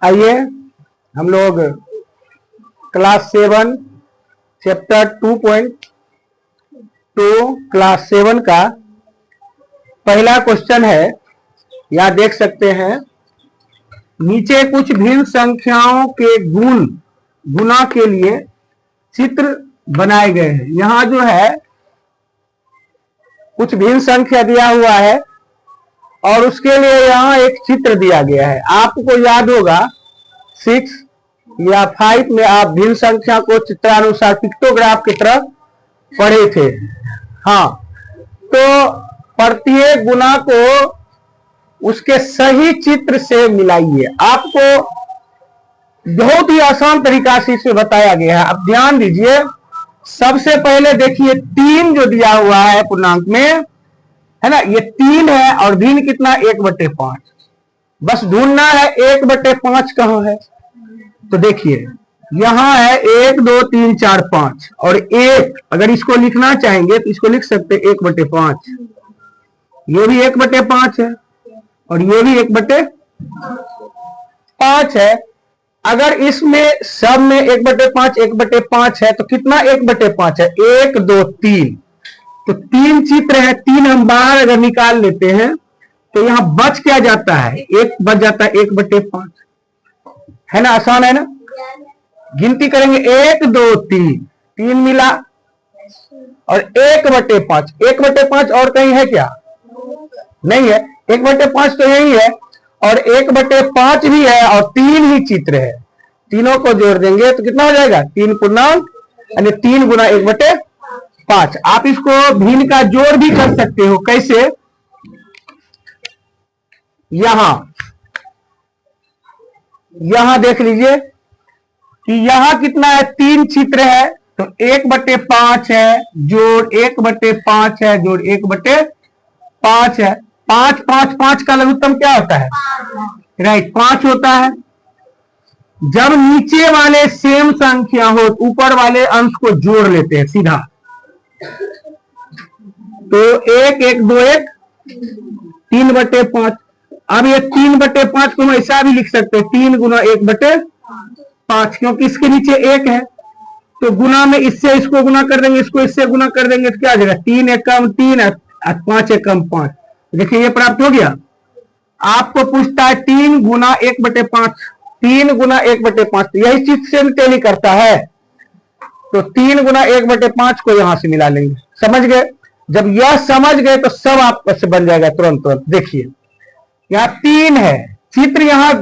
आइए हम लोग क्लास 7 चैप्टर 2.2 क्लास 7 का पहला क्वेश्चन है। यहां देख सकते हैं नीचे कुछ भिन्न संख्याओं के गुणा के लिए चित्र बनाए गए हैं। यहां जो है कुछ भिन्न संख्या दिया हुआ है और उसके लिए यहाँ एक चित्र दिया गया है। आपको याद होगा 6 या 5 में आप भिन्न संख्या को चित्रानुसार पिक्टोग्राफ की तरह पढ़े थे। हाँ, तो प्रत्येक गुना को उसके सही चित्र से मिलाइए। आपको बहुत ही आसान तरीका से इसे बताया गया है। अब ध्यान दीजिए, सबसे पहले देखिए 3 जो दिया हुआ है पूर्णांक में, है ना, ये 3 है और भिन्न कितना 1/5। बस ढूंढना है 1/5 कहां है। तो देखिए यहां है 1 2 3 4 5 और 1, अगर इसको लिखना चाहेंगे तो इसको लिख सकते 1/5। ये भी 1/5 है और ये भी 1/5 है। अगर इसमें सब में 1/5 है तो कितना 1/5 है? 1 2 3। तो 3 चित्र है, 3 हम बाहर अगर निकाल लेते हैं तो यहां बच क्या जाता है? 1 बच जाता है 1/5, है ना। आसान है ना। गिनती करेंगे 1 2 3, 3 मिला और 1/5। 1/5 और कहीं है क्या? नहीं है। 1/5 तो यही है और 1/5 भी है और 3 ही चित्र है। तीनों को जोड़ देंगे तो कितना हो जाएगा? 3 पूर्णांक यानी 3 गुना 1/5। आप इसको भिन्न का जोड़ भी कर सकते हो। कैसे? यहां देख लीजिए कि यहां कितना है? 3 चित्र है तो 1/5 है जोड़ 1/5 है जोड़ 1/5 है। 5 5 5 का लघुत्तम क्या होता है? राइट, 5 होता है। जब नीचे वाले सेम संख्या हो ऊपर वाले अंश को जोड़ लेते हैं सीधा, तो 1 1 2 1 3/5। अब ये 3/5 को हम ऐसा भी लिख सकते हैं 3 गुना 1/5, क्योंकि इसके नीचे 1 है तो गुना में इससे इसको गुना कर देंगे, इसको इससे गुना कर देंगे तो क्या आ जाएगा? 3 एकम 3 और 5 एकम 5। देखिए ये प्राप्त हो गया। आपको पूछता है 3 गुना 1/5, 3 गुना 1/5, यही चीज से टैली करता है। तो 3 गुना 1/5 को यहां से मिला लेंगे। समझ गए? जब यह समझ गए तो सब आपस से बन जाएगा तुरंत तुरंत। देखिए यहाँ 3 है, चित्र यहाँ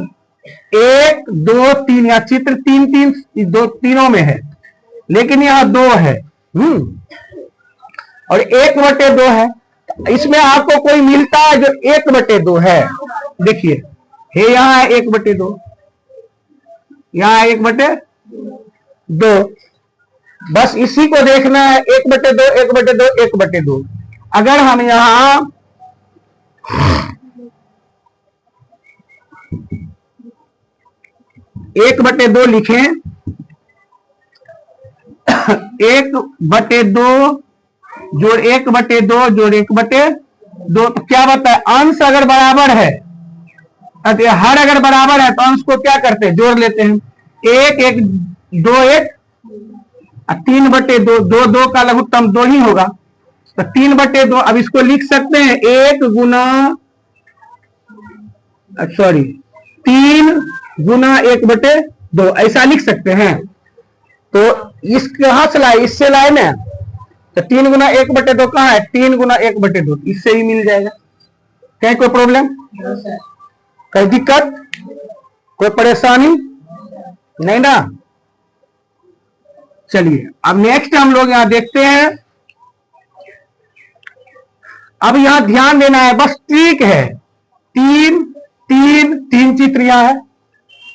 1 2 3, यहाँ चित्र 3 3 2 तीनों में है, लेकिन यहाँ 2 है और 1/2 है। इसमें आपको कोई मिलता है जो 1/2 है। देखिए हे यहाँ है 1/2, यहाँ 1/2। बस इसी को देखना है 1/2 1/2 1/2। अगर हम यहां 1/2 लिखें 1/2 जोड़ 1/2 जोड़ 1/2 तो क्या बता है? अंश अगर बराबर है, हर अगर बराबर है तो अंश को क्या करते हैं? जोड़ लेते हैं। 1 1 2 1 3/2, 2 2 का लघुत्तम 2 ही होगा तो 3/2। अब इसको लिख सकते हैं 3 गुना 1/2, ऐसा लिख सकते हैं। तो इस कहां से लाए? इससे लाए ना। तो 3 गुना 1/2 कहां है? 3 गुना 1/2, इससे ही मिल जाएगा। क्या कोई प्रॉब्लम? कोई दिक्कत, कोई परेशानी नहीं ना। चलिए अब नेक्स्ट हम लोग यहां देखते हैं। अब यहां ध्यान देना है, बस ट्रिक है। 3 3 3 चित्र यहां है,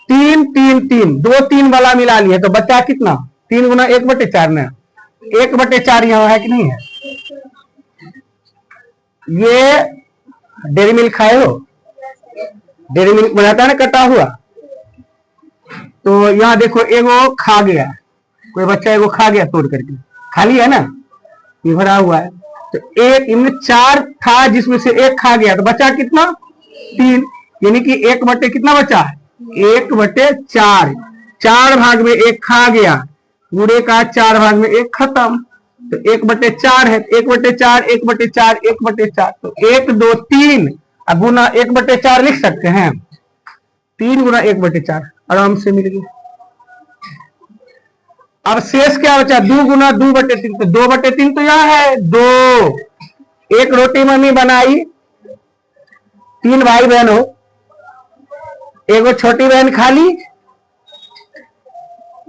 3 3 3 2 3 वाला मिला लिए तो बचा कितना? 3 गुना 1/4 ना। 1/4 यहां है कि नहीं है? ये डेयरी मिल्क खाए हो? डेयरी मिल्क बनाता है ना कटा हुआ। तो यहां देखो एगो खा गया, कोई बच्चा एगो खा गया तोड़ करके, खाली है ना, ये भरा हुआ है। तो एक इनमें 4 था जिसमें से 1 खा गया तो बचा कितना? 3, यानी कि 1/, कितना बचा है? 1/4, 4 भाग में 1 खा गया, पूरे का 4 भाग में 1 खत्म, तो 1/4 है, 1/4, 1/4, 1/4, तो 1 2 3 अब गुना 1/4 लिख सकते हैं, 3 गुना 1/4 आराम से मिल गया। अब शेष क्या बचा, 2 गुना 2/3, तो 2/3 तो यहां है 2। एक रोटी मम्मी बनाई, 3 भाई बहन हो, एगो छोटी बहन खा ली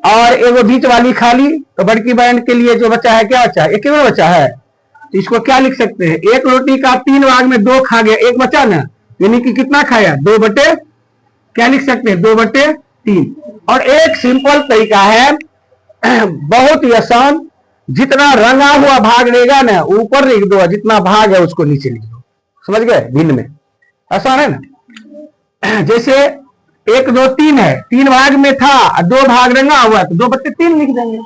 और एगो बीच वाली खा ली, तो बड़की बहन के लिए जो बचा है क्या बचा है, एक बचा है, तो इसको क्या लिख सकते हैं, एक रोटी का 3 भाग में 2 खा गया, 1 बचा ना, यानी कि कितना खाया, 2 बटे क्या लिख सकते हैं, 2/3। और एक सिंपल तरीका है, बहुत ही आसान, जितना रंगा हुआ भाग रहेगा ना ऊपर लिख दो, जितना भाग है उसको नीचे लिख दो, समझ गए, भिन्न में आसान है ना। जैसे 1 2 3 है, 3 भाग में था, 2 भाग रंगा हुआ, तो 2/3 लिख देंगे।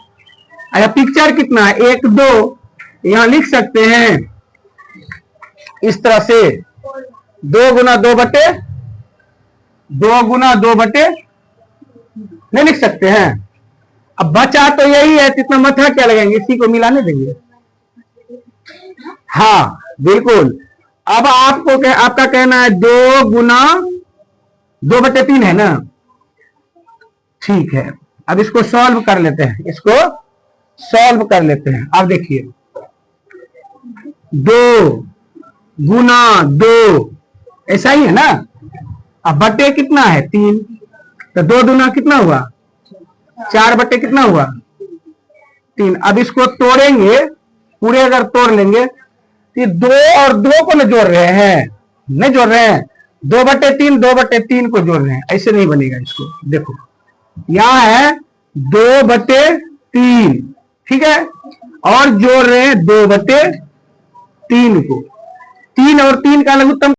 अच्छा पिक्चर कितना है, 1 2, यहां लिख सकते हैं इस तरह से 2 गुना 2/2 नहीं लिख सकते हैं। अब बचा तो यही है, इतना मथा क्या लगाएंगे, इसी को मिलाने देंगे। हाँ बिल्कुल, अब आपका कहना है 2 गुना 2/3 है ना, ठीक है। अब इसको सॉल्व कर लेते हैं, इसको सॉल्व कर लेते हैं। अब देखिए 2 गुना 2 ऐसा ही है ना, अब बटे कितना है 3, तो 2 दूना कितना हुआ 4 बटे कितना हुआ 3। अब इसको तोड़ेंगे, पूरे अगर तोड़ लेंगे तो 2 और 2 को न जोड़ रहे हैं, नहीं जोड़ रहे हैं, 2/3 को जोड़ रहे हैं, ऐसे नहीं बनेगा। इसको देखो यहां है 2/3, ठीक है, और जोड़ रहे हैं 2/3 को, 3 और 3 का लघुत्तम